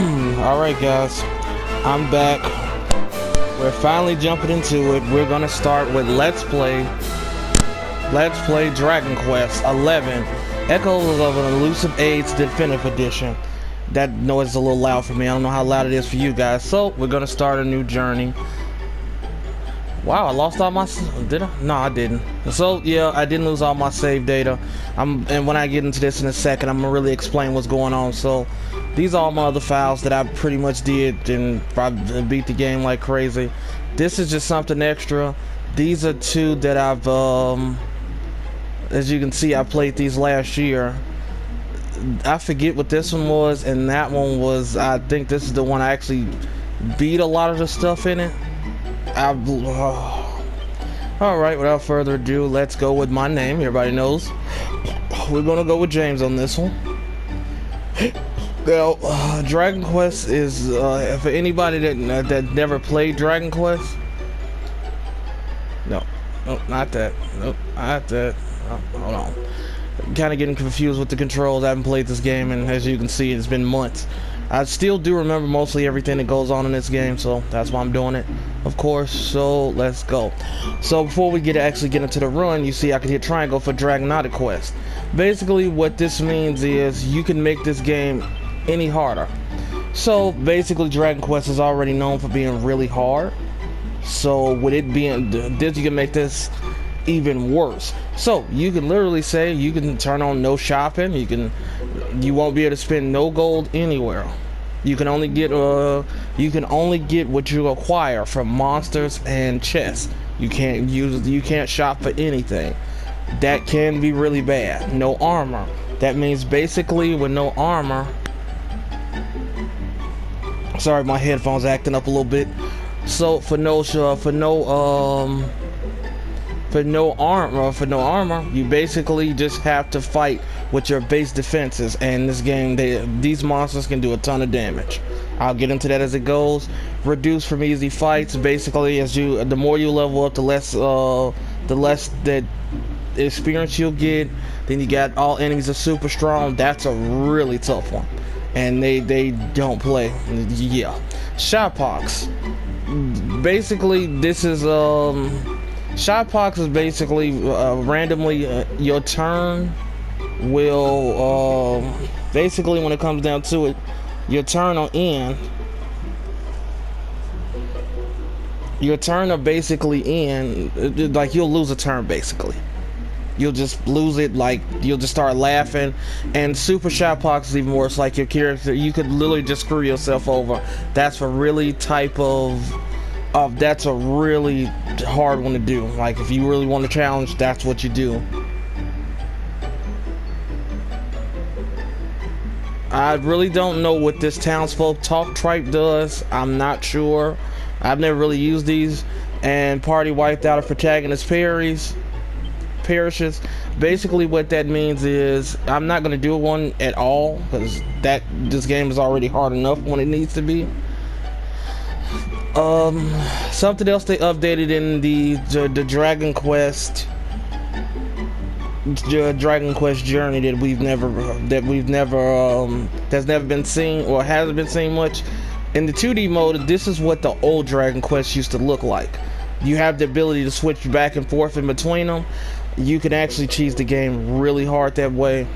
Alright guys, I'm back. We're finally jumping into it. We're gonna start with Let's Play Dragon Quest 11 Echoes of an Elusive Age Definitive Edition. That noise is a little loud for me. I don't know how loud it is for you guys. So we're gonna start a new journey. Wow, I lost all my... Did I? No, I didn't. So, yeah, I didn't lose all my save data. And when I get into this in a second, I'm gonna really explain what's going on. So, these are all my other files that I pretty much did and probably beat the game like crazy. This is just something extra. These are two that I've, as you can see, I played these last year. I forget what this one was, and that one was, I think this is the one I actually beat a lot of the stuff in it. Alright, without further ado, let's go with my name. Everybody knows we're gonna go with James on this one. Now, Dragon Quest is for anybody that never played Dragon Quest. No, not that. Nope, not that. Oh, hold on. Kind of getting confused with the controls. I haven't played this game, and as you can see, it's been months. I still do remember mostly everything that goes on in this game, so that's why I'm doing it, of course. So let's go. So before we actually get into the run, you see I can hit triangle for Dragonautic Quest. Basically what this means is you can make this game any harder. So basically Dragon Quest is already known for being really hard, so with it being this, you can make this even worse. So you can literally say you can turn on no shopping. You won't be able to spend no gold anywhere. You can only get what you acquire from monsters and chests. You can't shop for anything. That can be really bad. No armor. That means basically with no armor. Sorry, my headphones acting up a little bit. So for no armor, you basically just have to fight with your base defenses. And in this game, these monsters can do a ton of damage. I'll get into that as it goes. Reduce from easy fights. Basically, the more you level up, the less that experience you'll get. Then you got all enemies are super strong. That's a really tough one, and they don't play. Yeah, Shotpox. Basically, this is Shotpox is basically randomly your turn will basically, when it comes down to it, your turn will end. Your turn will basically end, like you'll lose a turn basically. You'll just lose it, like you'll just start laughing. And Super Shotpox is even worse. Like your character, you could literally just screw yourself over. That's a really that's a really hard one to do. Like if you really want to challenge, that's what you do. I really don't know what this townsfolk talk tripe does. I'm not sure. I've never really used these. And party wiped out of protagonist perishes. Basically what that means is I'm not going to do one at all, because this game is already hard enough when it needs to be. Something else they updated in the Dragon Quest journey that's never been seen or hasn't been seen much. In the 2D mode, this is what the old Dragon Quest used to look like. You have the ability to switch back and forth in between them. You can actually cheese the game really hard that way.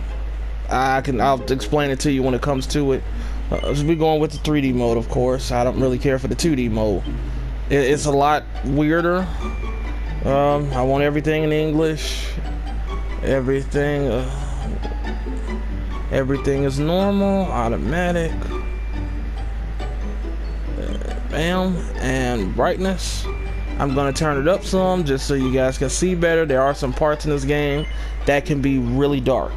I'll explain it to you when it comes to it. We're going with the 3D mode, of course. I don't really care for the 2D mode. It's a lot weirder. I want everything in English. Everything is normal, automatic. Bam, and brightness. I'm gonna turn it up some just so you guys can see better. There are some parts in this game that can be really dark.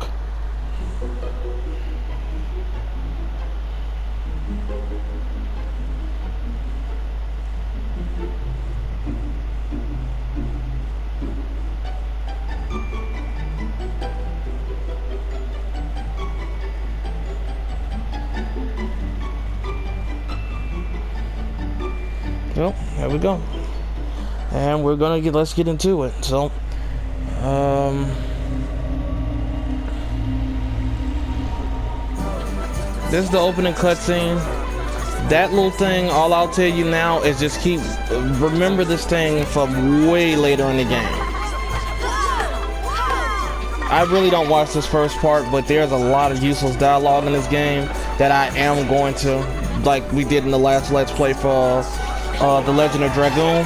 Well, there we go. And let's get into it. So, this is the opening cutscene. That little thing, all I'll tell you now is just remember this thing from way later in the game. I really don't watch this first part, but there's a lot of useless dialogue in this game that I am going to, like we did in the last Let's Play for The Legend of Dragoon.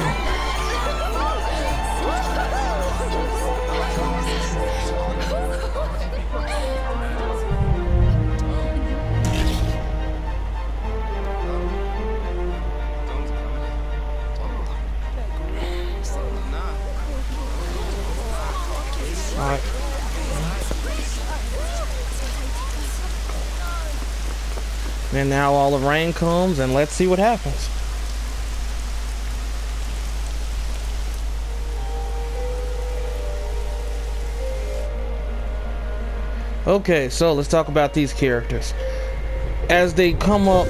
Alright. And now all the rain comes, and let's see what happens. Okay, so let's talk about these characters. As they come up,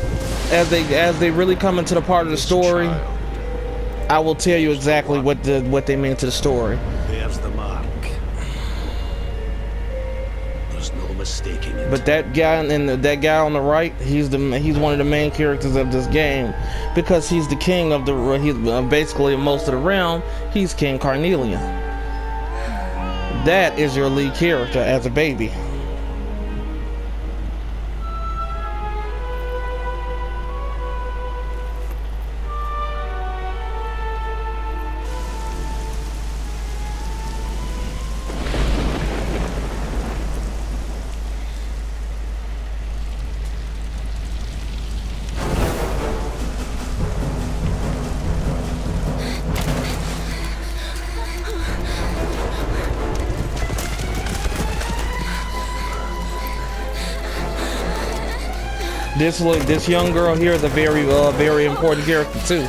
as they really come into the part of the story, I will tell you exactly what they mean to the story. There's the mark. There's no mistaking it. But that guy that guy on the right, he's one of the main characters of this game, because he's the king of he's basically most of the realm. He's King Carnelian. That is your lead character as a baby. This young girl here is a very important character too.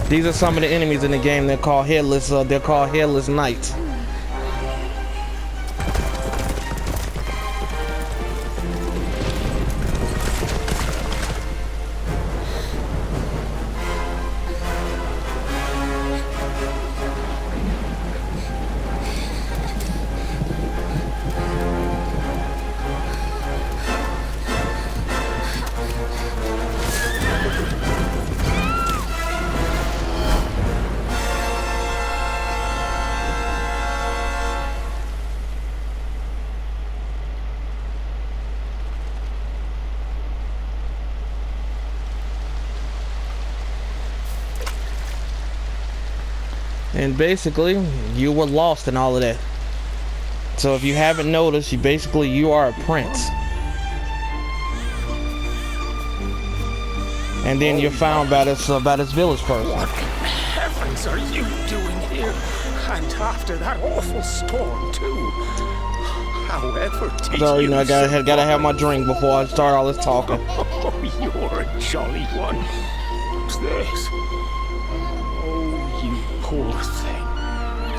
These are some of the enemies in the game. They're called headless. They're called headless knights. And basically, you were lost in all of that. So if you haven't noticed, you are a prince. And then you're found by this village person. What in heavens are you doing here? And after that awful storm too. However, Sorry, I gotta have my drink before I start all this talking. Oh, you're a jolly one. What's this? Oh, you poor thing.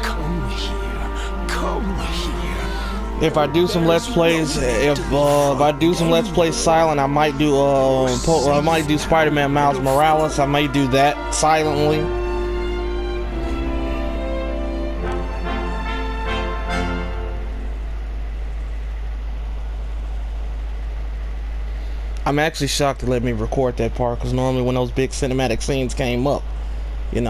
Come here. Come here. If I do some Let's Plays, if I do some Let's Plays silent, I might do Spider-Man Miles Morales. I might do that silently. I'm actually shocked to let me record that part, because normally when those big cinematic scenes came up, it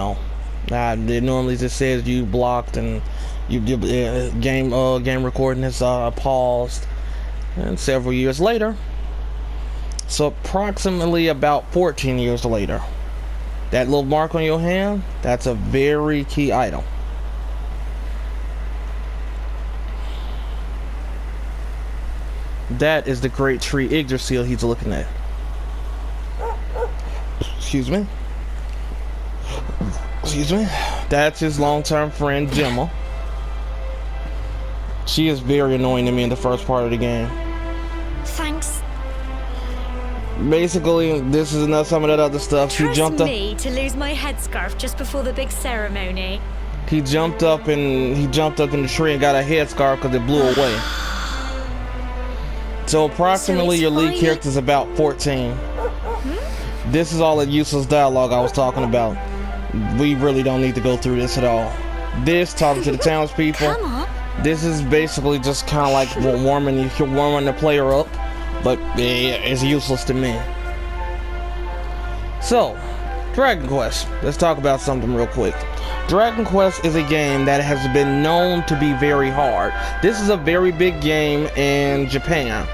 normally just says you blocked and game recording is paused. And several years later, so approximately about 14 years later, that little mark on your hand, that's a very key item. That is the great tree Yggdrasil he's looking at. Excuse me. That's his long-term friend, Gemma. She is very annoying to me in the first part of the game. Thanks. Basically, this is some of that other stuff. Trust me to lose my headscarf just before the big ceremony. He jumped up in the tree and got a headscarf because it blew away. So approximately your lead character is about 14. This is all the useless dialogue I was talking about. We really don't need to go through this at all. This, talking to the townspeople. Come on. This is basically just kind of like warming the player up, but it's useless to me. So, Dragon Quest. Let's talk about something real quick. Dragon Quest is a game that has been known to be very hard. This is a very big game in Japan.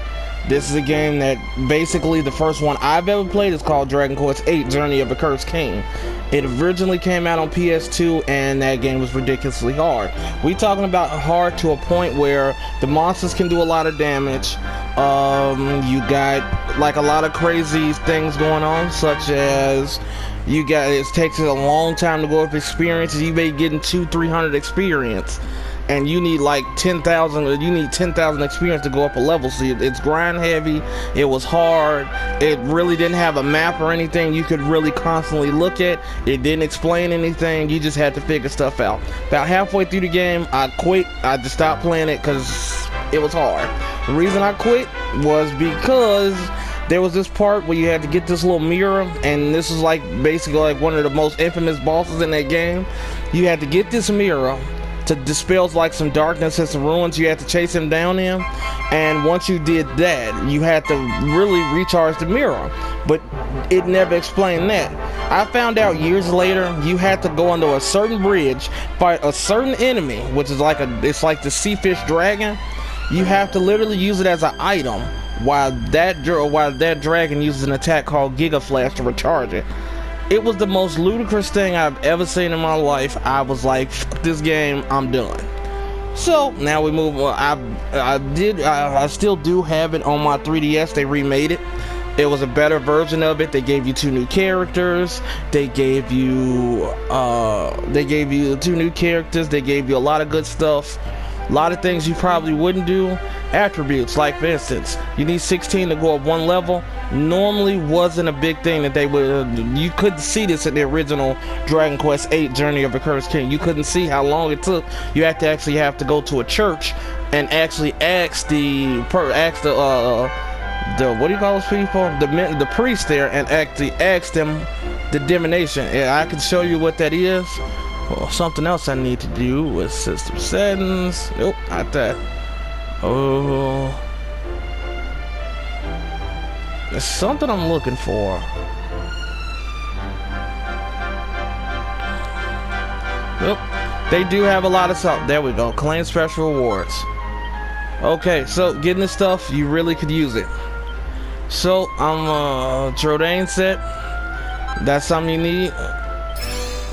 This is a game that basically the first one I've ever played is called Dragon Quest VIII Journey of the Cursed King. It originally came out on PS2 and that game was ridiculously hard. We talking about hard to a point where the monsters can do a lot of damage. You got like a lot of crazy things going on, such as it takes a long time to go up experiences. You may get 200-300 experience, and you need like 10,000. You need 10,000 experience to go up a level. So it's grind heavy. It was hard. It really didn't have a map or anything you could really constantly look at. It didn't explain anything. You just had to figure stuff out. About halfway through the game, I quit. I just stopped playing it because it was hard. The reason I quit was because there was this part where you had to get this little mirror, and this is like basically like one of the most infamous bosses in that game. You had to get this mirror to dispel like some darkness and some ruins you had to chase him down in, and once you did that, you had to really recharge the mirror, but it never explained that. I found out years later you had to go under a certain bridge, fight a certain enemy, which is it's like the sea fish dragon. You have to literally use it as an item, while that dragon uses an attack called Giga Flash to recharge it. It was the most ludicrous thing I've ever seen in my life. I was like, F this game, I'm done. So now we move on. I still do have it on my 3DS. They remade it. It was a better version of it. They gave you 2 new characters. They gave you 2 new characters. They gave you a lot of good stuff. A lot of things you probably wouldn't do. Attributes, like for instance, you need 16 to go up 1 level. Normally wasn't a big thing that they would. You couldn't see this in the original Dragon Quest VIII Journey of the Cursed King. You couldn't see how long it took. You have to go to a church and actually ask the what do you call those people? The priest there, and actually ask them the divination. And I can show you what that is. Well, something else I need to do with system settings. Nope, not that. Oh, there's something I'm looking for. Nope, they do have a lot of stuff. There we go. Claim special rewards. Okay, so getting this stuff, you really could use it. So I'm Trodain set. That's something you need.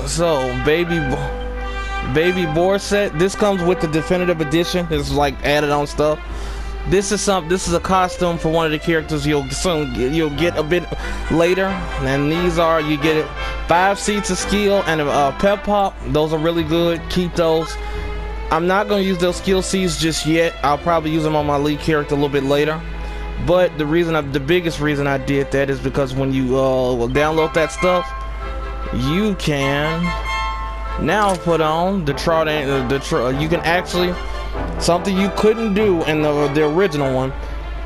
So baby boar set. This comes with the definitive edition. This is like added on stuff. This is a costume for one of the characters you'll get a bit later. And these are, you get it 5 seats of skill and a pep pop. Those are really good. Keep those. I'm not gonna use those skill seeds just yet. I'll probably use them on my lead character a little bit later. But the biggest reason I did that is because when you download that stuff, you can now put on the you can actually, something you couldn't do in the original one,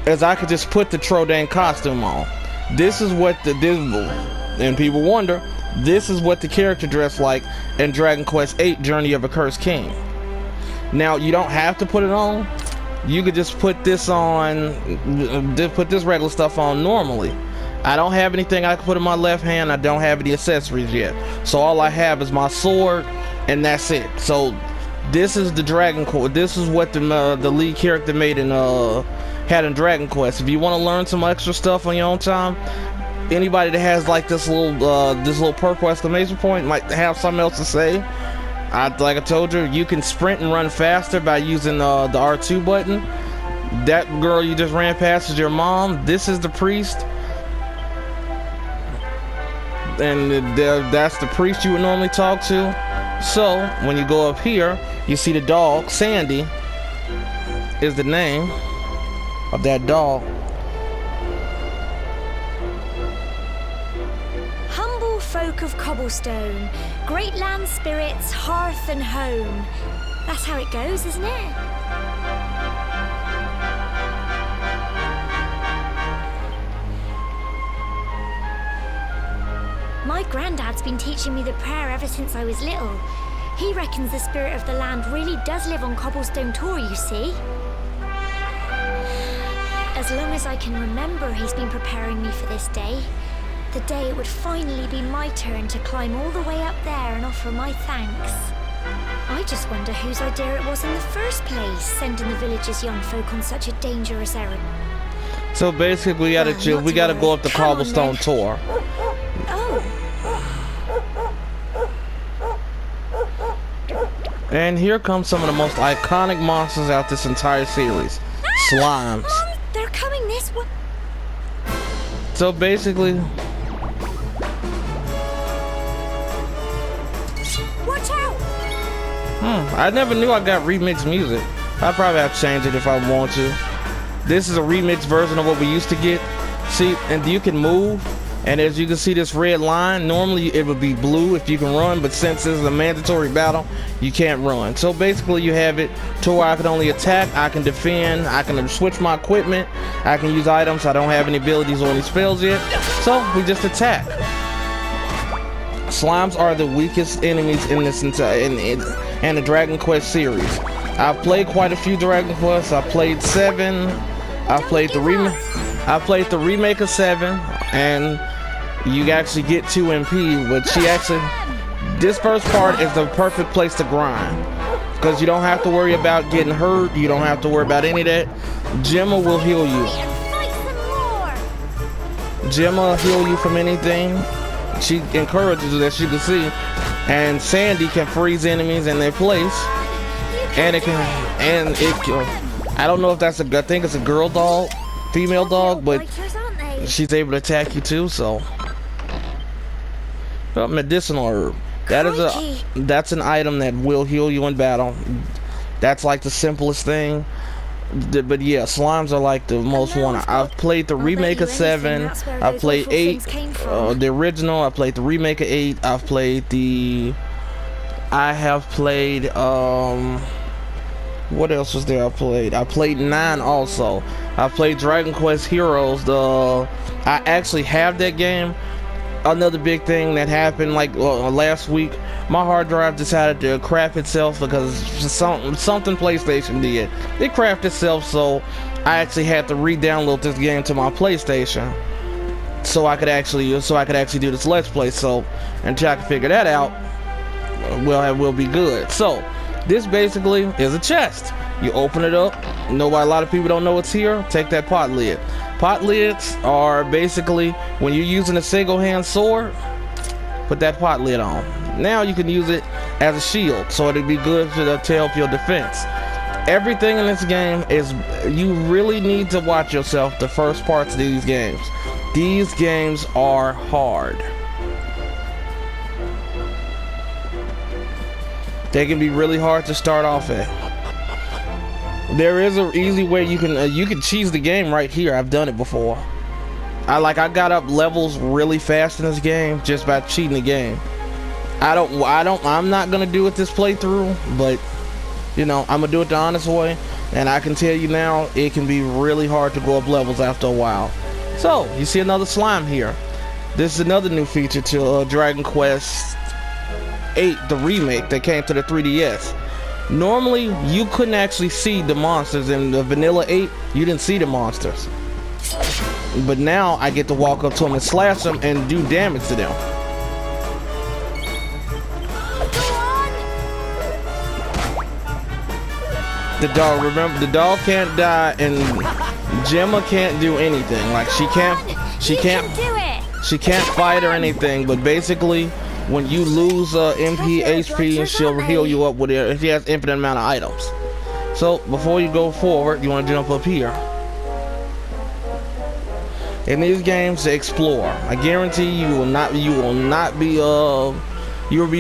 is I could just put the Trodain costume on. This is what and people wonder, this is what the character dressed like in Dragon Quest VIII Journey of a Cursed King. Now you don't have to put it on. You could just put this on, put this regular stuff on normally. I don't have anything I can put in my left hand. I don't have any accessories yet. So all I have is my sword, and that's it. So this is the Dragon Quest. This is what the lead character made in had in Dragon Quest. If you want to learn some extra stuff on your own time, anybody that has like this little purple exclamation point might have something else to say. Like I told you, you can sprint and run faster by using the R2 button. That girl you just ran past is your mom. This is the priest. And that's the priest you would normally talk to. So when you go up here, you see the dog. Sandy is the name of that dog. Humble folk of cobblestone, great land spirits, hearth and home. That's how it goes, isn't it? My granddad's been teaching me the prayer ever since I was little. He reckons the spirit of the land really does live on Cobblestone Tor, you see. As long as I can remember, he's been preparing me for this day. The day it would finally be my turn to climb all the way up there and offer my thanks. I just wonder whose idea it was in the first place, sending the village's young folk on such a dangerous errand. So basically, we gotta go up the Cobblestone Tor. Oh. And here comes some of the most iconic monsters out this entire series. Slimes. Mom, they're coming this way. So basically, Watch out! I never knew I got remixed music. I probably have to change it if I want to. This is a remixed version of what we used to get. See, and you can move, and as you can see this red line, normally it would be blue if you can run, but since this is a mandatory battle, you can't run. So basically you have it to where I can only attack, I can defend, I can switch my equipment, I can use items, I don't have any abilities or any spells yet, so we just attack. Slimes are the weakest enemies in this entire in the Dragon Quest series. I've played quite a few Dragon Quests. I played 7. I played the remake of 7, and you actually get 2 MP. But this first part is the perfect place to grind because you don't have to worry about getting hurt. You don't have to worry about any of that. Gemma will heal you. Gemma will heal you from anything. She encourages you, as you can see, and Sandy can freeze enemies in their place, and I don't know if that's I think it's a girl dog, female dog, but she's able to attack you too. So, medicinal herb. That's an item that will heal you in battle. That's like the simplest thing. But yeah, slimes are like the most wanted. I've played the remake of 7. I've played 8, the original. I played the remake of 8. I have played what else was there? I played 9 also. I played Dragon Quest Heroes. I actually have that game. Another big thing that happened like last week, my hard drive decided to crap itself because something PlayStation did. It crapped itself, so I actually had to re-download this game to my PlayStation so I could actually do this Let's Play. So until I can figure that out, we'll be good. So this basically is a chest. You open it up. A lot of people don't know what's here. Take that pot lid. Pot lids are basically when you're using a single hand sword, put that pot lid on. Now you can use it as a shield, so it'd be good to help your defense. Everything in this game is, you really need to watch yourself the first parts of these games. These games are hard. They can be really hard to start off at. There is an easy way you can cheese the game right here. I've done it before. I got up levels really fast in this game just by cheating the game. I'm not gonna do it this playthrough, but I'm gonna do it the honest way, and I can tell you now it can be really hard to go up levels after a while. So you see another slime here. This is another new feature to Dragon Quest 8, the remake that came to the 3DS. Normally, you couldn't actually see the monsters in the Vanilla 8. You didn't see the monsters. But now, I get to walk up to them and slash them and do damage to them. The dog, remember, the dog can't die, and Gemma can't do anything. Like, she can't fight or anything, but basically, when you lose MP, HP, she'll heal you up with it if she has infinite amount of items. So before you go forward, you want to jump up here. In these games, to explore. I guarantee you'll be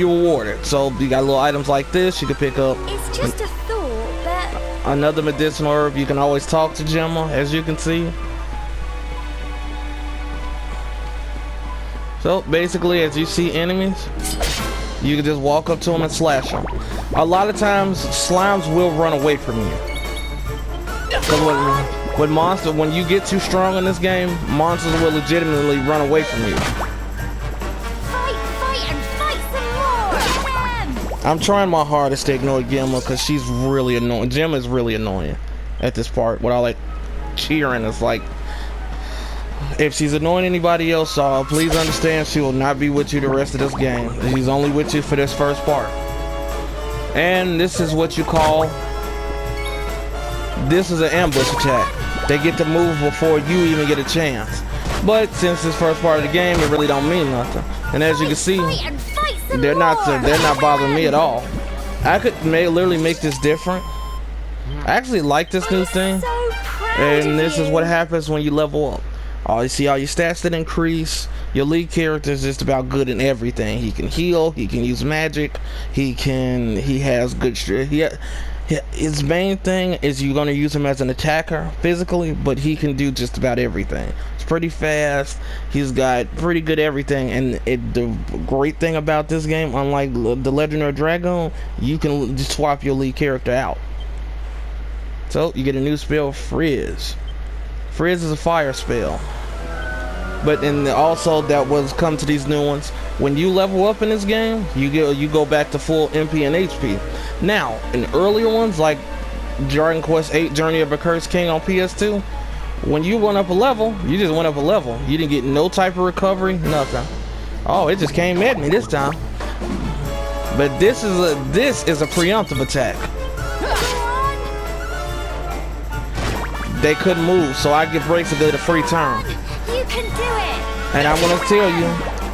rewarded. So you got little items like this you can pick up. It's just a thought, but another medicinal herb. You can always talk to Gemma, as you can see. So basically, as you see enemies, you can just walk up to them and slash them. A lot of times, slimes will run away from you. Because when you get too strong in this game, monsters will legitimately run away from you. fight and fight some more! I'm trying my hardest to ignore Gemma because she's really annoying. Gemma is really annoying at this part. What I like cheering is like, if she's annoying anybody else, please understand she will not be with you the rest of this game. She's only with you for this first part. And this is what you call, this is an ambush attack. They get to move before you even get a chance. But since this first part of the game, it really don't mean nothing. And as you can see, they're not bothering me at all. I could literally make this different. I actually like this new thing. And this is what happens when you level up. You see all your stats that increase. Your lead character is just about good in everything. He can heal, he can use magic, he has good strength. His main thing is you're gonna use him as an attacker physically, but he can do just about everything. He's pretty fast, he's got pretty good everything, and the great thing about this game, unlike the Legend of Dragon, you can just swap your lead character out. So you get a new spell, Frizz. Frizz is a fire spell. But also that was come to these new ones. When you level up in this game, you go back to full MP and HP. Now, in earlier ones like Dragon Quest VIII Journey of a Cursed King on PS2, when you went up a level, you just went up a level. You didn't get no type of recovery, nothing. Oh, it just came at me this time. But this is a preemptive attack. They couldn't move, so I get breaks to get a free turn. You can do it. And I'm gonna tell you,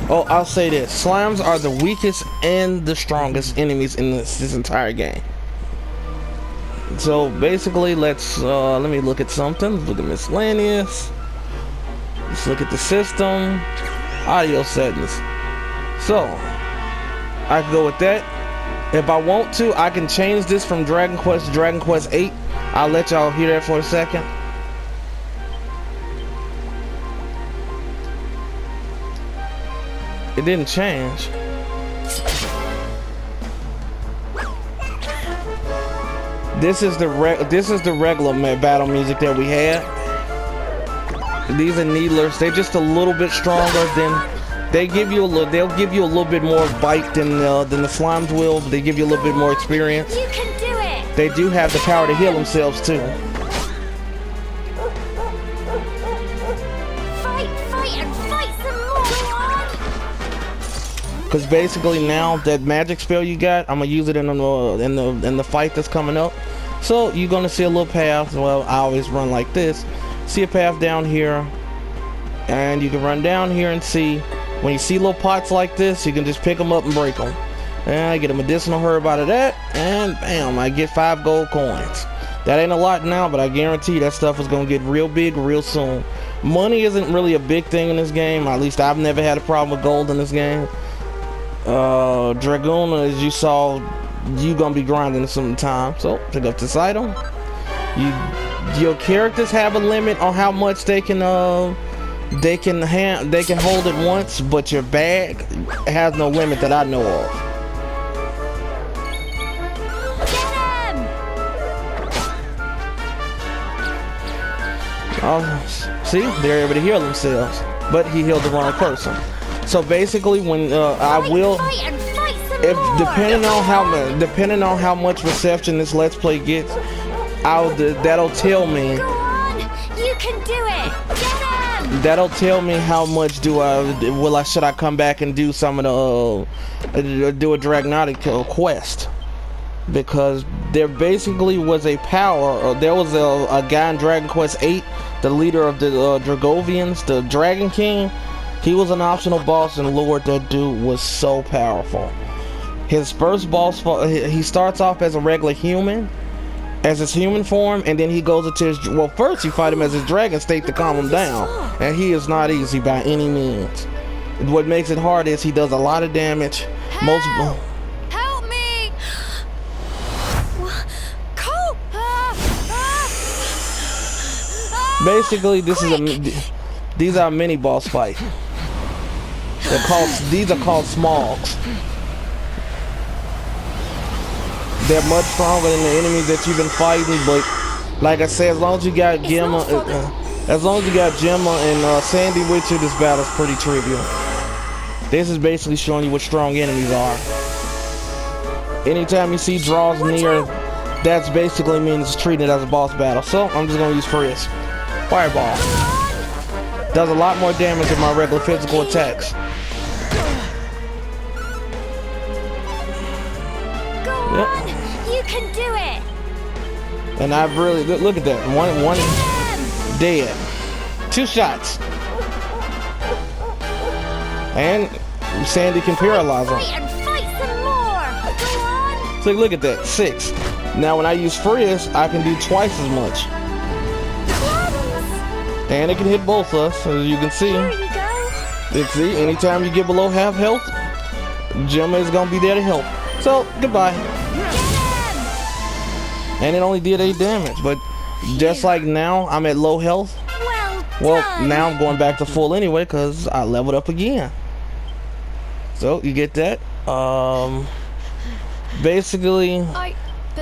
I'll say this: slimes are the weakest and the strongest enemies in this entire game. So basically, let me look at something. Let's look at miscellaneous. Let's look at the system, audio settings. So I can go with that. If I want to, I can change this from Dragon Quest to Dragon Quest VIII. I'll let y'all hear that for a second. It didn't change. This is the regular battle music that we had. These are needlers. They're just a little bit stronger than. They'll give you a little bit more bite than the slimes will. But they give you a little bit more experience. You can do it. They do have the power to heal themselves too. Because basically now that magic spell you got, I'm gonna use it in the fight that's coming up. So you're gonna see a little path. Well, I always run like this. See a path down here, and you can run down here and see. When you see little pots like this, you can just pick them up and break them. And I get a medicinal herb out of that, and bam, I get 5 gold coins. That ain't a lot now, but I guarantee that stuff is gonna get real big real soon. Money isn't really a big thing in this game. At least I've never had a problem with gold in this game. Dragoon, as you saw, you gonna be grinding some time. So pick up this item. Your characters have a limit on how much they can hold at once, but your bag has no limit that I know of. See, they're able to heal themselves, but he healed the wrong person. So basically, when depending on how much reception this Let's Play gets, that'll tell me. Go on, you can do it. Get him. That'll tell me how much should I come back and do some of do a Dragnotic quest, because there basically was a power. There was a guy in Dragon Quest VIII, the leader of the Dragovians, the Dragon King. He was an optional boss, and Lord, that dude was so powerful. His first boss, he starts off as a regular human, as his human form, and then he goes into his, well, first you fight him as his dragon state to calm him down, and he is not easy by any means. What makes it hard is he does a lot of damage. Help me! Cope! Basically, these are a mini boss fight. These are called smogs. They're much stronger than the enemies that you've been fighting, but like I said, as long as you got Gemma, and Sandy with you, this battle's pretty trivial. This is basically showing you what strong enemies are. Anytime you see draws near, that's basically means it's treated as a boss battle. So I'm just gonna use Frizz. Fireball. Does a lot more damage than my regular physical attacks. Go on! You can do it! And I've really look at that. One dead. 2 shots. And Sandy can paralyze him. And fight some more! Go on! So look at that. 6. Now when I use Frizz, I can do twice as much. And it can hit both of us, as you can see. Here you go. See, anytime you get below half health, Gemma is gonna be there to help. So goodbye. And it only did 8 damage, but just like now, I'm at low health. Well, now I'm going back to full anyway, because I leveled up again. So, you get that? Basically,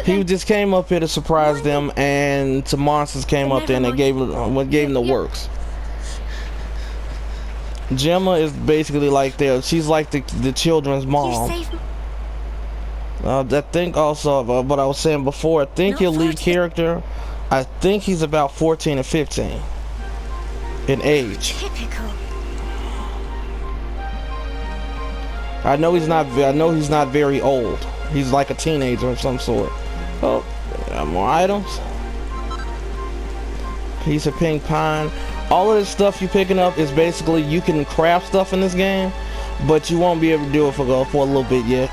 he just came up here to surprise them, and some monsters came up there and they gave him the works. Gemma is basically like she's like the children's mom. I think also, what I was saying before, I think your lead character, I think he's about 14 or 15 in age. Typical. I know he's not very old. He's like a teenager of some sort. Oh, more items. Piece of pink pine. All of this stuff you're picking up is basically, you can craft stuff in this game, but you won't be able to do it for a little bit yet.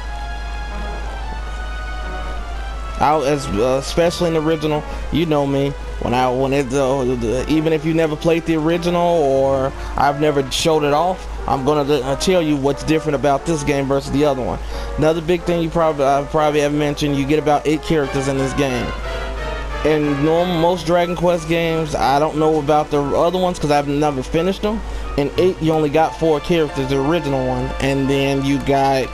Especially in the original, you know me. Even if you never played the original or I've never showed it off, I'm gonna tell you what's different about this game versus the other one. Another big thing I probably haven't mentioned, you get about 8 characters in this game. In most Dragon Quest games, I don't know about the other ones because I've never finished them. In 8, you only got 4 characters, the original one, and then you got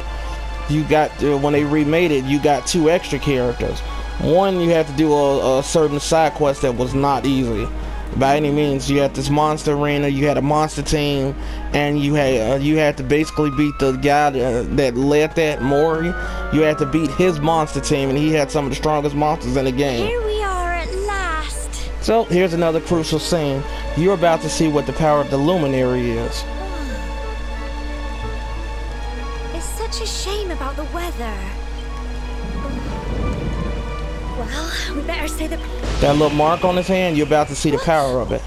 when they remade it, you got 2 extra characters. One, you had to do a certain side quest that was not easy by any means. You had this monster arena, you had a monster team, and you had to basically beat the guy that led that, Mori. You had to beat his monster team, and he had some of the strongest monsters in the game. Here we are at last. So here's another crucial scene. You're about to see what the power of the Luminary is. It's such a shame about the weather. Well, we better say that little mark on his hand, you're about to see the power of it.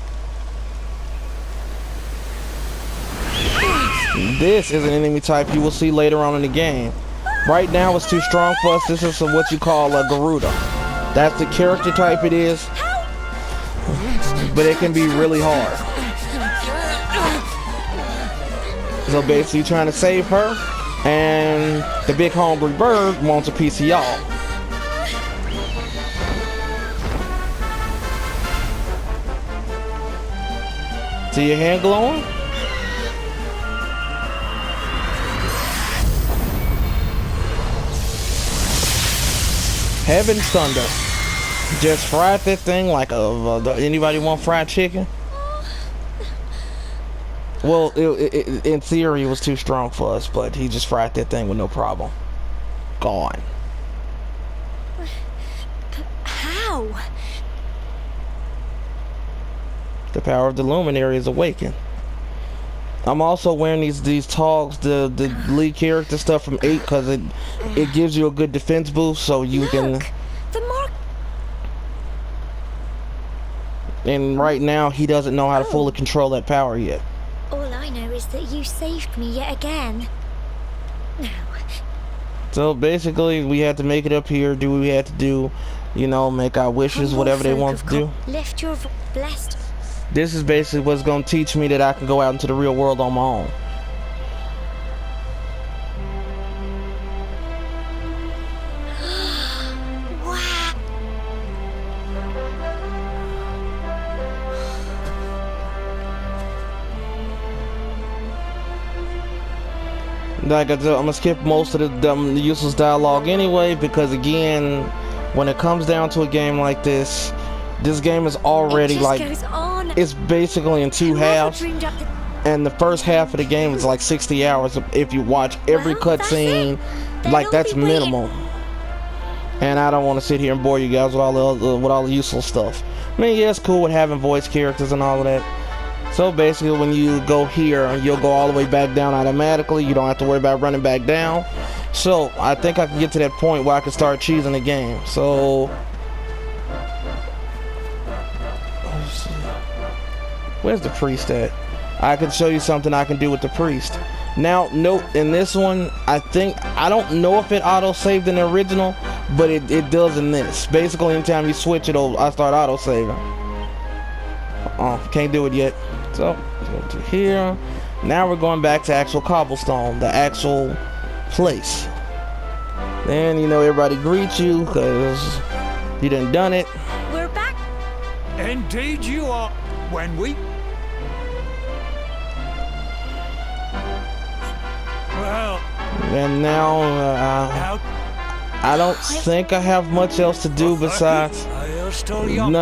This is an enemy type you will see later on in the game. Right now it's too strong for us. This is what you call a Garuda. That's the character type it is. But it can be really hard. So basically you're trying to save her, and the big hungry bird wants a piece of y'all. See your hand glowing? Heaven's thunder. Just fried that thing like anybody want fried chicken? Well, in theory it was too strong for us, but he just fried that thing with no problem. Gone. how? The power of the Luminary is awakened. I'm also wearing these togs, the lead character stuff from 8, because it gives you a good defense boost, so you can. The mark. And right now he doesn't know how to fully control that power yet. All I know is that you saved me yet again. Now. So basically, we had to make it up here. Do what we had to do, you know, make our wishes, whatever they want to do. Lift your blessed. This is basically what's going to teach me that I can go out into the real world on my own. Wow. Like I said, I'm gonna skip most of the useless dialogue anyway, because again, when it comes down to a game like this game is already it's basically in 2 halves, and the first half of the game is like 60 hours if you watch every cutscene. Like, that's minimal. and I don't want to sit here and bore you guys with all the useful stuff. I mean, yeah, it's cool with having voice characters and all of that. So basically, when you go here, you'll go all the way back down automatically. You don't have to worry about running back down. So I think I can get to that point where I can start cheesing the game. So where's the priest at? I can show you something I can do with the priest. Now, note, in this one, I don't know if it auto-saved in the original, but it does in this. Basically, anytime you switch it, I start auto-saving. Can't do it yet. So, let's go to here. Now we're going back to actual cobblestone, the actual place. Then, you know, everybody greets you, because you done it. We're back. Indeed you are. When we... Well... And now, I don't think I have much else to do besides... None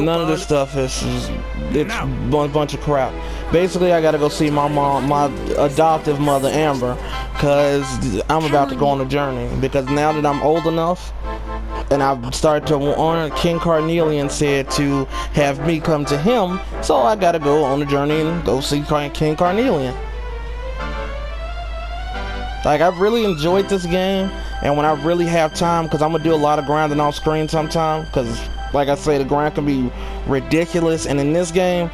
of this stuff it's a bunch of crap. Basically, I gotta go see my mom, my adoptive mother, Amber, because I'm about to go on a journey. Because now that I'm old enough, and I've started to honor, King Carnelian said to have me come to him, so I gotta go on a journey and go see King Carnelian. Like, I've really enjoyed this game, and when I really have time, because I'm gonna do a lot of grinding off screen sometime, because like I say, the grind can be ridiculous, and in this game,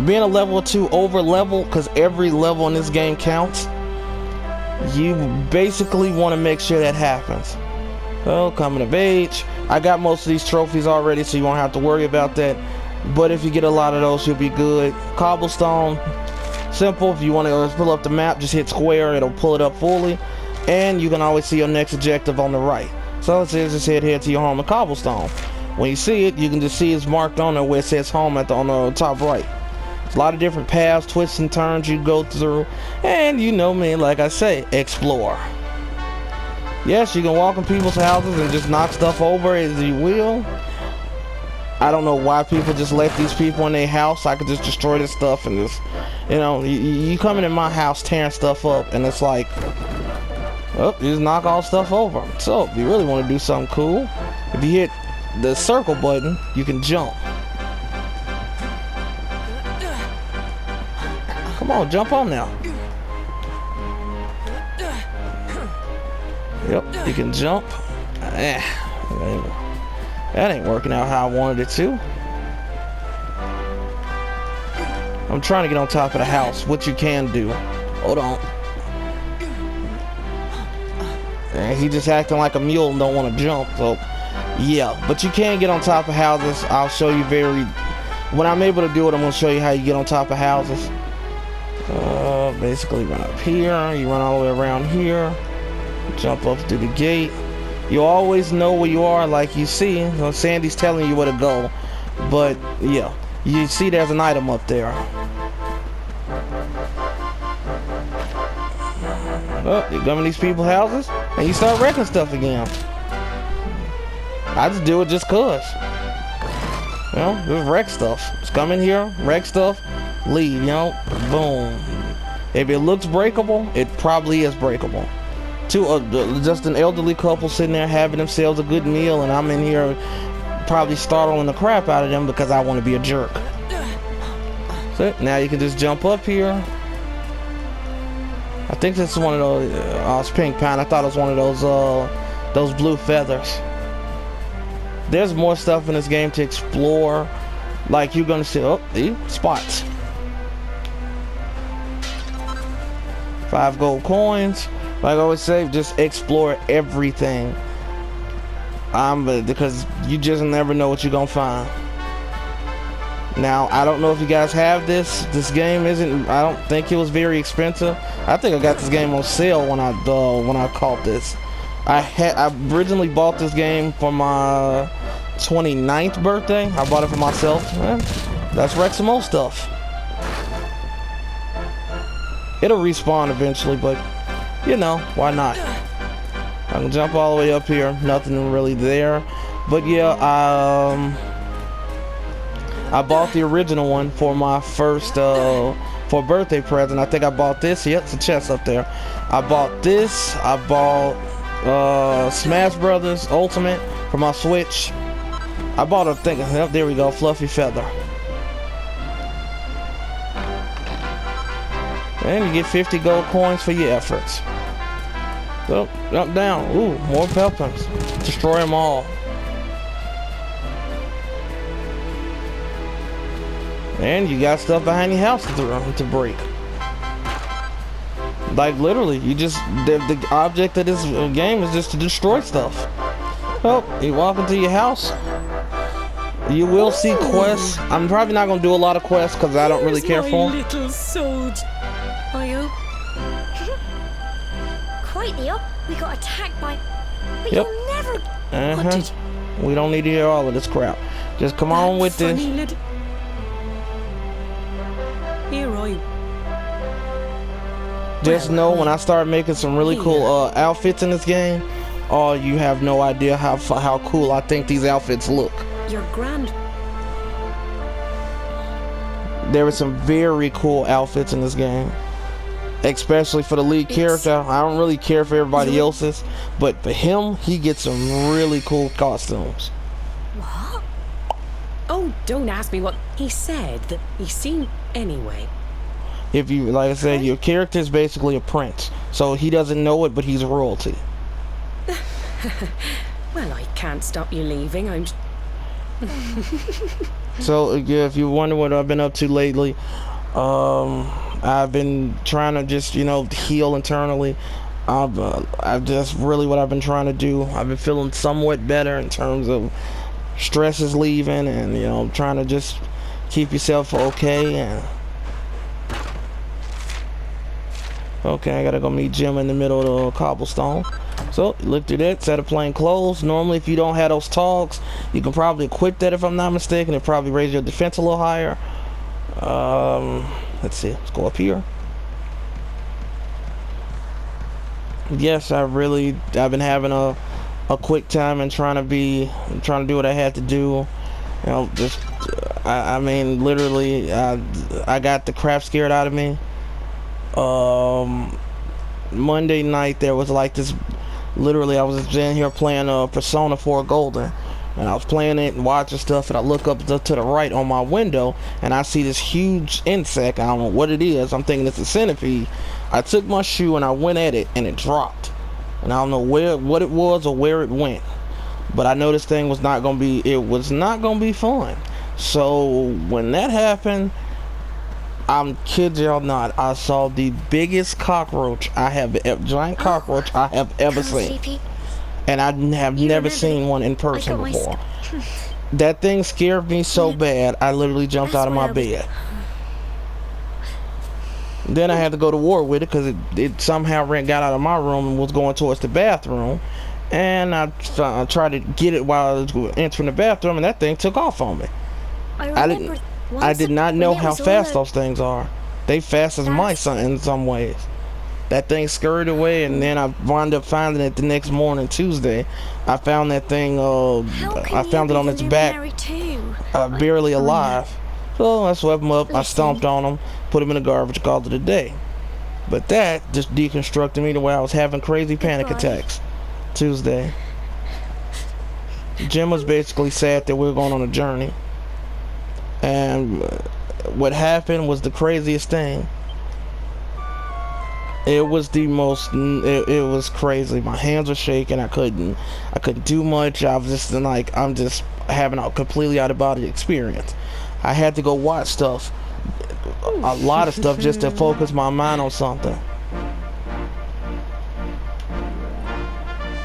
being a level 2 over level, because every level in this game counts, you basically want to make sure that happens. Well, coming of age, I got most of these trophies already, so you won't have to worry about that, but if you get a lot of those, you'll be good. Cobblestone, simple. If you want to pull up the map, just hit square, it'll pull it up fully, and you can always see your next objective on the right. So it says just head to your home in Cobblestone. When you see it, you can just see it's marked on there where it says home on the top right. There's a lot of different paths, twists and turns you go through, and you know me, like I say, explore. Yes, you can walk in people's houses and just knock stuff over as you will. I don't know why people just let these people in their house. I could just destroy this stuff and just, you know, you coming in my house tearing stuff up, and it's like, oh, you just knock all stuff over. So if you really want to do something cool, if you hit the circle button, you can jump. Come on, jump on now. Yep, you can jump. That ain't working out how I wanted it to. I'm trying to get on top of the house, which you can do. Hold on. And he just acting like a mule and don't want to jump, so yeah, but you can get on top of houses. I'll show you when I'm able to do it, I'm going to show you how you get on top of houses. Basically run up here, you run all the way around here, jump up through the gate. You always know where you are, like you see. So Sandy's telling you where to go, but yeah, you see there's an item up there. Oh, you come in these people's houses and you start wrecking stuff again. I just do it just cause. You know, just wreck stuff. Just come in here, wreck stuff, leave, you know, boom. If it looks breakable, it probably is breakable. Just an elderly couple sitting there having themselves a good meal, and I'm in here probably startling the crap out of them because I want to be a jerk. So now you can just jump up here. I think this is one of those, it's pink pine. I thought it was one of those blue feathers. There's more stuff in this game to explore. Like you're gonna see, the spots. 5 gold coins. Like I always say, just explore everything. Because you just never know what you're gonna find. Now, I don't know if you guys have this. This game I don't think it was very expensive. I think I got this game on sale when I caught this. I originally bought this game for my 29th birthday. I bought it for myself. Let's wreck some more stuff. It'll respawn eventually, but you know, why not? I can jump all the way up here. Nothing really there. But yeah, I bought the original one for my first for a birthday present. I think I bought this. Yep, it's a chest up there. I bought this. I bought Smash Brothers Ultimate for my Switch. I bought a thing. Oh, there we go, Fluffy Feather. And you get 50 gold coins for your efforts. Up, up, down. Ooh, more weapons. Destroy them all. And you got stuff behind your house to break. Like literally, you just the object of this game is just to destroy stuff. Well, you walk into your house. You will see quests. I'm probably not gonna do a lot of quests because I don't really care for them. Little soldier. Quite the op. We got attacked by. But Yep. you'll never. What did We don't need to hear all of this crap. Just come on with this. Here I. Just know when I start making some really cool outfits in this game, oh, you have no idea how cool I think these outfits look. Your grand. There were some very cool outfits in this game, especially for the lead character. I don't really care for everybody else's, but for him, he gets some really cool costumes. What? Oh, don't ask me what he said. That he's seen anyway. If you, like I said, your character is basically a prince, so he doesn't know it, but he's royalty. Well, I can't stop you leaving. I'm. So yeah, if you wonder what I've been up to lately, I've been trying to just, you know, heal internally. I've just really what I've been trying to do. I've been feeling somewhat better in terms of stress is leaving, and you know, trying to just keep yourself okay. And okay, I gotta go meet Jim in the middle of the cobblestone. So look through that set of plain clothes. Normally, if you don't have those togs, you can probably equip that. If I'm not mistaken, it probably raise your defense a little higher. Let's see. Let's go up here. Yes, I've been having a quick time and trying to do what I had to do. You know, just I mean, literally, I got the crap scared out of me. Monday night there was like this. Literally, I was in here playing Persona 4 Golden, and I was playing it and watching stuff, and I look up to the right on my window, and I see this huge insect. I don't know what it is. I'm thinking it's a centipede. I took my shoe and I went at it, and it dropped. And I don't know what it was or where it went, but I know this thing was not gonna be. It was not gonna be fun. So when that happened, I'm kid y'all not, I saw the biggest cockroach giant cockroach I have ever seen. And I have never seen one in person before. That thing scared me so bad, I literally jumped out of my bed. Then I had to go to war with it because it somehow got out of my room and was going towards the bathroom. And I tried to get it while I was entering the bathroom, and that thing took off on me. I did not know how fast those things are. They fast as mice in some ways. That thing scurried away, and then I wound up finding it the next morning, Tuesday. I found that thing. I found it on its back, barely alive. So I swept him up. I stomped on him, put him in the garbage, called it a day. But that just deconstructed me to where I was having crazy panic attacks. Tuesday. Jim was basically sad that we were going on a journey. And what happened was the craziest thing. It was the most. It was crazy. My hands were shaking. I couldn't do much. I was just like, I'm just having a completely out of body experience. I had to go watch stuff, a lot of stuff, just to focus my mind on something.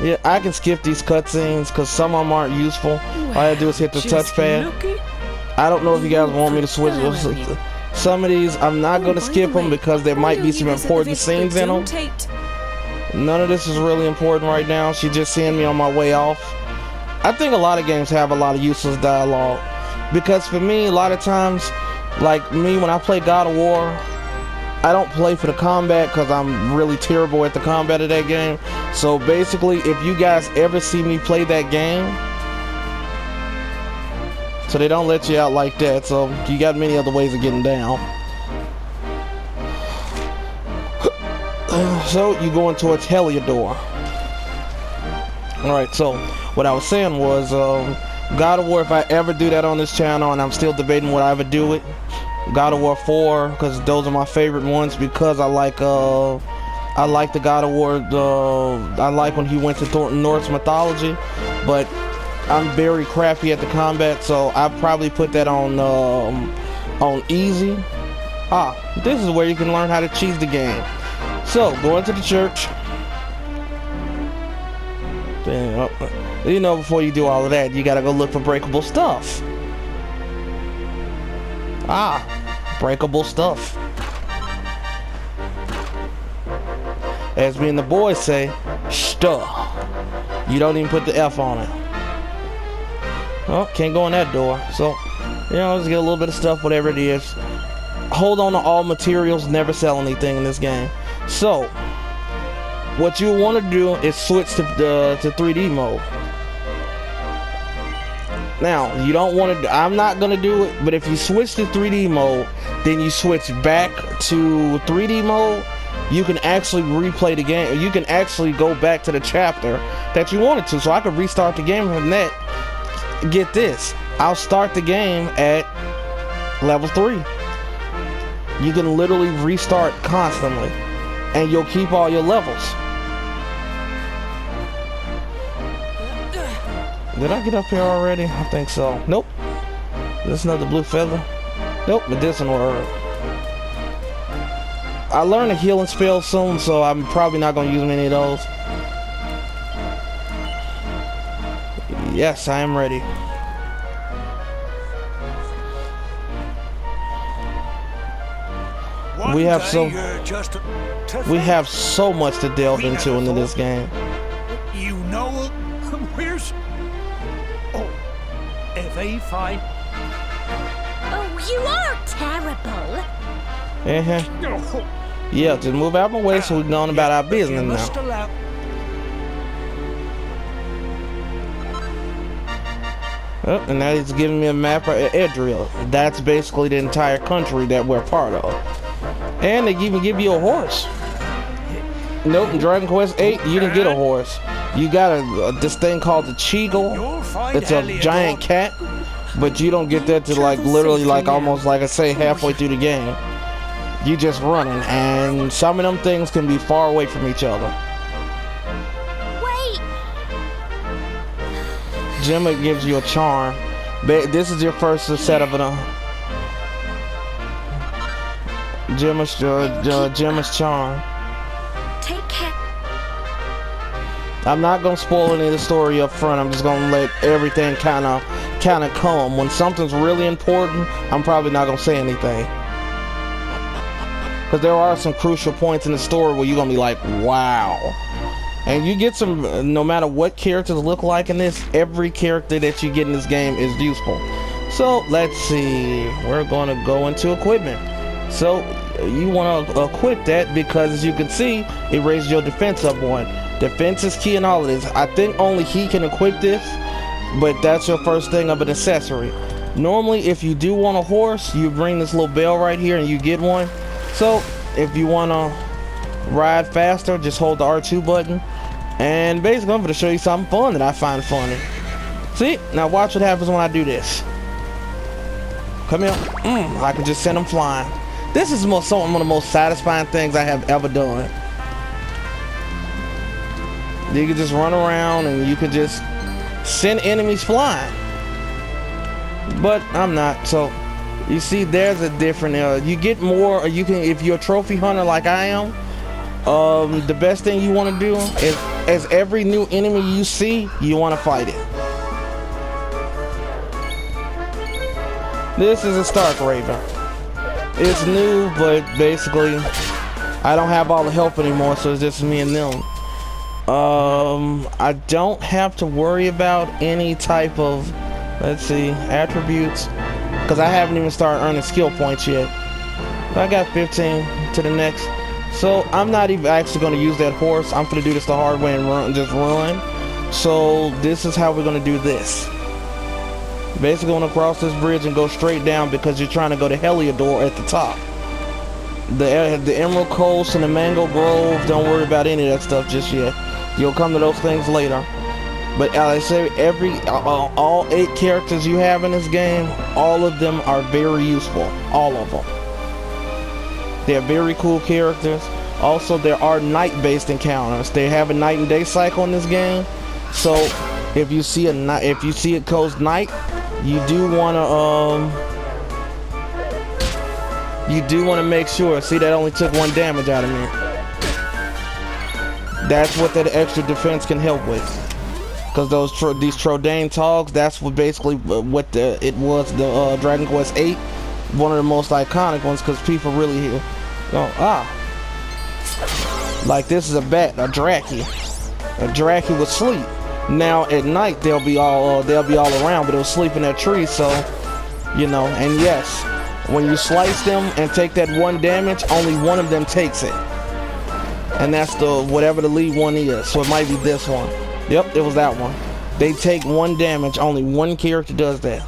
Yeah, I can skip these cutscenes because some of them aren't useful. All I had to do is hit the touchpad. I don't know if you guys want me to switch. Some of these, I'm not going to skip them because there might be some important scenes in them. None of this is really important right now. She's just seeing me on my way off. I think a lot of games have a lot of useless dialogue. Because for me, a lot of times, like me, when I play God of War, I don't play for the combat because I'm really terrible at the combat of that game. So basically, if you guys ever see me play that game, so they don't let you out like that, so you got many other ways of getting down. So you going towards Heliodor. Alright, so what I was saying was, God of War, if I ever do that on this channel, and I'm still debating would I ever do it, God of War 4, because those are my favorite ones, because I like the God of War, I like when he went to Norse mythology, but I'm very crappy at the combat, so I probably put that on easy. This is where you can learn how to cheese the game. So, go into the church. Then, you know, before you do all of that, you gotta go look for breakable stuff. Breakable stuff. As me and the boys say, stuff. You don't even put the F on it. Oh, can't go in that door. So, you know, just get a little bit of stuff, whatever it is. Hold on to all materials, never sell anything in this game. So, what you want to do is switch to 3D mode. Now, you don't want to, I'm not going to do it, but if you switch to 3D mode, then you switch back to 3D mode, you can actually replay the game. You can actually go back to the chapter that you wanted to. So I could restart the game from that. Get this, I'll start the game at level 3. You can literally restart constantly, and you'll keep all your levels. Did I get up here already? I think so. Nope. This another blue feather. Nope, but this one will. I learned a healing spell soon, so I'm probably not going to use many of those. Yes, I am ready. We have so much to delve into this game. You know where's if I fight? Oh, you are terrible. Yeah, just move out my way so we're going about our business now. Oh, and now he's giving me a map of Edriel. That's basically the entire country that we're part of. And they even give you a horse. Nope, in Dragon Quest 8, you didn't get a horse. You got this thing called the Cheagle. It's a giant cat, but you don't get that to like literally like almost like I say halfway through the game. You just running, and some of them things can be far away from each other. Wait. Gemma gives you a charm. This is your first set of an Gemma's charm. Take care. I'm not gonna spoil any of the story up front. I'm just gonna let everything kind of come. When something's really important, I'm probably not gonna say anything, because there are some crucial points in the story where you're gonna be like, wow. And you get some, no matter what characters look like in this, every character that you get in this game is useful. So let's see, we're gonna go into equipment. So you want to equip that because, as you can see, it raises your defense up one. Defense is key in all of this. I think only he can equip this, but that's your first thing of an accessory. Normally, if you do want a horse, you bring this little bell right here and you get one. So if you want to ride faster, just hold the R2 button. And basically, I'm going to show you something fun that I find funny. See, now watch what happens when I do this. Come here. I can just send them flying. This is one of the most satisfying things I have ever done. You can just run around and you can just send enemies flying. But I'm not, so you see there's a different, you get more, you can, if you're a trophy hunter like I am, the best thing you want to do is, as every new enemy you see, you want to fight it. This is a Stark Raven. It's new, but basically I don't have all the help anymore, so it's just me and them. I don't have to worry about any type of, let's see, attributes, because I haven't even started earning skill points yet. I got 15 to the next, so I'm not even actually going to use that horse. I'm going to do this the hard way and just run. So this is how we're going to do this. Basically, going to cross this bridge and go straight down because you're trying to go to Heliodor at the top. The Emerald Coast and the Mango Grove, don't worry about any of that stuff just yet. You'll come to those things later. But I say all 8 characters you have in this game, all of them are very useful. All of them. They're very cool characters. Also, there are night-based encounters. They have a night and day cycle in this game. So, if you see it goes night, you do wanna make sure. See, that only took 1 damage out of me. That's what that extra defense can help with. Because these Trodain Togs, that's what basically what it was, the Dragon Quest 8, one of the most iconic ones, because people really like this is a bat, a Draki. A Draki will sleep. Now at night they'll be all around, but they'll sleep in that tree. So you know, and yes, when you slice them and take that 1 damage, only one of them takes it, and that's the whatever the lead one is. So it might be this one. Yep, it was that one. They take 1 damage. Only 1 character does that.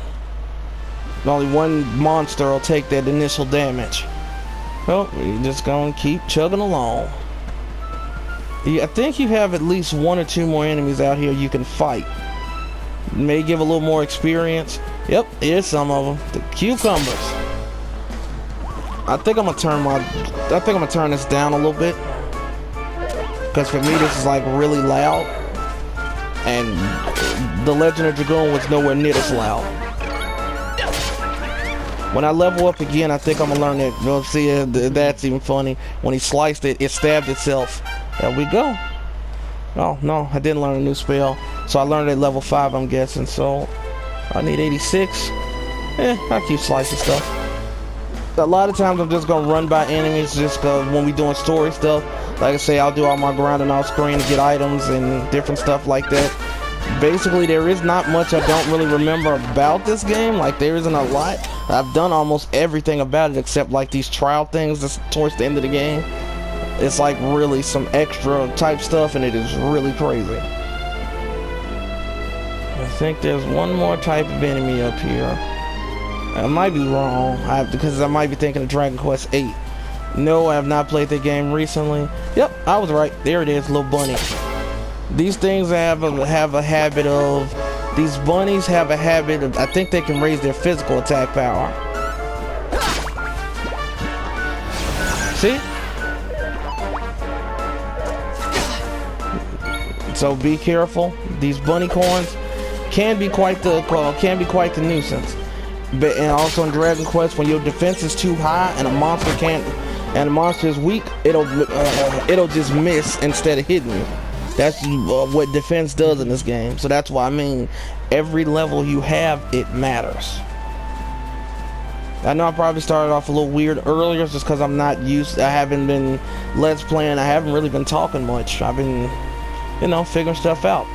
Only 1 monster will take that initial damage. Well, we're just gonna keep chugging along. Yeah, I think you have at least 1 or 2 more enemies out here you can fight. May give a little more experience. Yep, here's some of them. The cucumbers. I think I'm gonna turn this down a little bit, because for me this is like really loud, and the Legend of Dragoon was nowhere near this loud. When I level up again, I think I'm gonna learn that. You'll see, that's even funny. When he sliced it, it stabbed itself. There we go. Oh no, I didn't learn a new spell, so I learned at level 5, I'm guessing. So I need 86. I keep slicing stuff. A lot of times I'm just gonna run by enemies, just when we doing story stuff. Like I say, I'll do all my grinding off screen to get items and different stuff like that. Basically, there is not much I don't really remember about this game. Like, there isn't a lot. I've done almost everything about it except like these trial things that's towards the end of the game. It's like really some extra type stuff, and it is really crazy. I think there's one more type of enemy up here. I might be wrong, because I might be thinking of Dragon Quest 8. No, I have not played the game recently. Yep, I was right. There it is, little bunny. These things have a habit of, these bunnies have a habit of, I think they can raise their physical attack power. See? So be careful. These bunny corns can be quite the nuisance. But and also in Dragon Quest, when your defense is too high and a monster is weak, it'll just miss instead of hitting you. That's what defense does in this game. So that's why I mean, every level you have, it matters. I know I probably started off a little weird earlier just because I'm not used. I haven't been let's playing. I haven't really been talking much. I've been, figuring stuff out.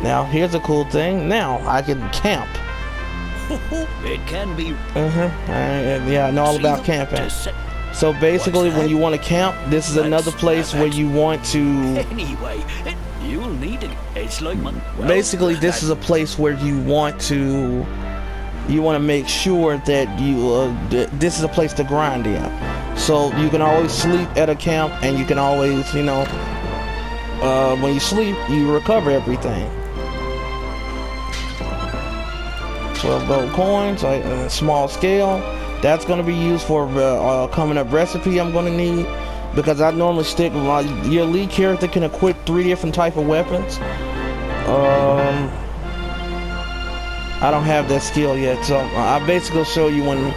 Now here's a cool thing. Now I can camp. It can be. Yeah, I know all about camping. So basically, when you want to camp, this is another place where you want to. Anyway, you'll need it. It's like basically, this is a place where you want to. You want to make sure that you. This is a place to grind in. So you can always sleep at a camp, and you can always, when you sleep, you recover everything. 12 gold coins, small scale. That's going to be used for coming up recipe I'm going to need, because I normally stick with your lead character can equip 3 different type of weapons. I don't have that skill yet, so I basically show you when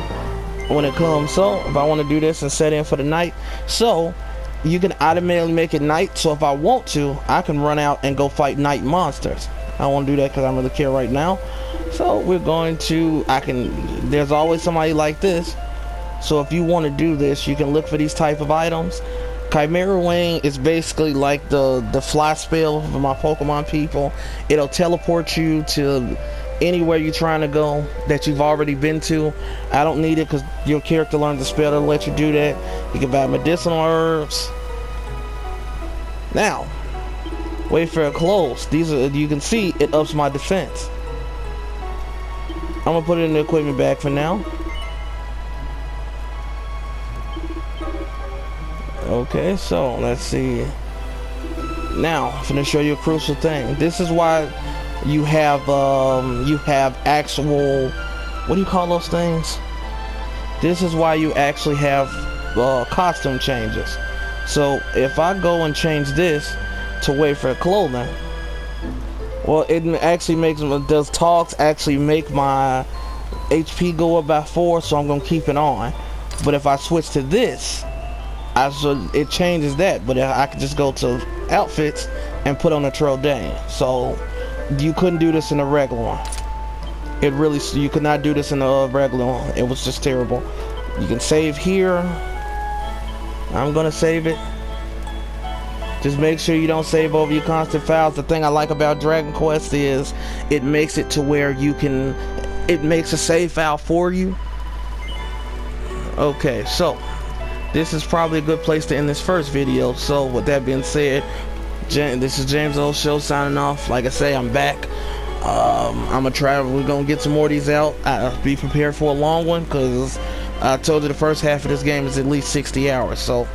it comes. So if I want to do this and set in for the night, so you can automatically make it night. So if I want to, I can run out and go fight night monsters. I don't want to do that because I don't really care right now. So we're going to, there's always somebody like this. So if you want to do this, you can look for these type of items. Chimera Wing is basically like the fly spell for my Pokemon people. It'll teleport you to anywhere you're trying to go that you've already been to. I don't need it because your character learns the spell that'll let you do that. You can buy medicinal herbs. Now, Wayfarer clothes. These are, you can see it ups my defense. I'm gonna put it in the equipment bag for now. Okay, so let's see. Now, I'm gonna show you a crucial thing. This is why you have actual, what do you call those things? This is why you actually have costume changes. So if I go and change this to wait for clothing, well, it actually makes, does talks actually make my HP go up by 4, so I'm gonna keep it on. But if I switch to this, it changes that. But I could just go to outfits and put on a Trodain. So you couldn't do this in a regular one. It really, you could not do this in a regular one. It was just terrible. You can save here. I'm gonna save it. Just make sure you don't save over your constant files. The thing I like about Dragon Quest is it makes it to where you can, it makes a save file for you. Okay, so this is probably a good place to end this first video. So with that being said, this is James O Show signing off. Like I say, I'm back. I'm gonna try, we're gonna get some more of these out. Be prepared for a long one, because I told you the first half of this game is at least 60 hours. So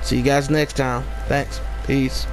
see you guys next time. Thanks. Peace.